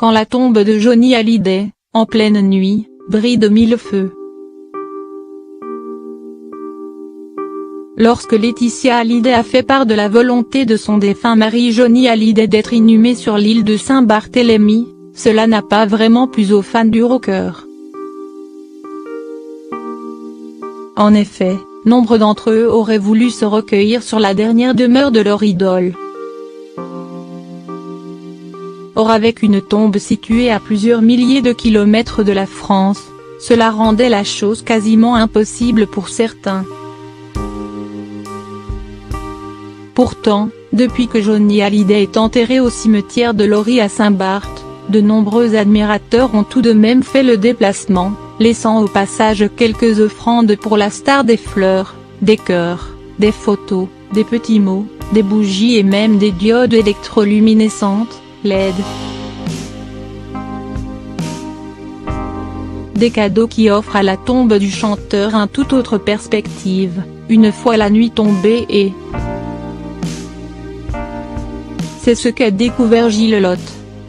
quand la tombe de Johnny Hallyday, en pleine nuit, brille de mille feux. Lorsque Laetitia Hallyday a fait part de la volonté de son défunt mari Johnny Hallyday d'être inhumé sur l'île de Saint-Barthélemy, cela n'a pas vraiment plu aux fans du rocker. En effet, nombre d'entre eux auraient voulu se recueillir sur la dernière demeure de leur idole. Or avec une tombe située à plusieurs milliers de kilomètres de la France, cela rendait la chose quasiment impossible pour certains. Pourtant, depuis que Johnny Hallyday est enterré au cimetière de Lorry à Saint-Barth, de nombreux admirateurs ont tout de même fait le déplacement, laissant au passage quelques offrandes pour la star des fleurs, des cœurs, des photos, des petits mots, des bougies et même des diodes électroluminescentes, LED. Des cadeaux qui offrent à la tombe du chanteur une toute autre perspective, une fois la nuit tombée et… C'est ce qu'a découvert Gilles Lotte,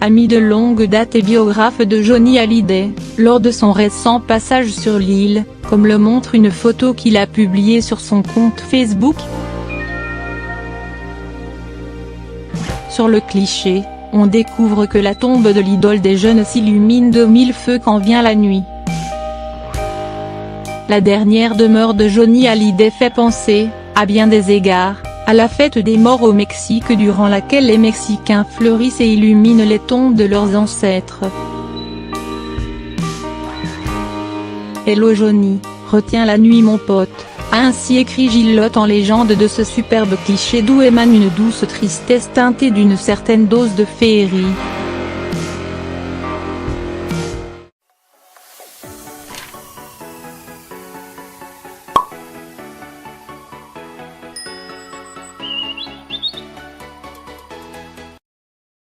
ami de longue date et biographe de Johnny Hallyday, lors de son récent passage sur l'île, comme le montre une photo qu'il a publiée sur son compte Facebook. Sur le cliché, on découvre que la tombe de l'idole des jeunes s'illumine de mille feux quand vient la nuit. La dernière demeure de Johnny Hallyday fait penser, à bien des égards, à la fête des morts au Mexique durant laquelle les Mexicains fleurissent et illuminent les tombes de leurs ancêtres. Hello Johnny, retiens la nuit mon pote, a ainsi écrit Gilles Lotte en légende de ce superbe cliché d'où émane une douce tristesse teintée d'une certaine dose de féerie.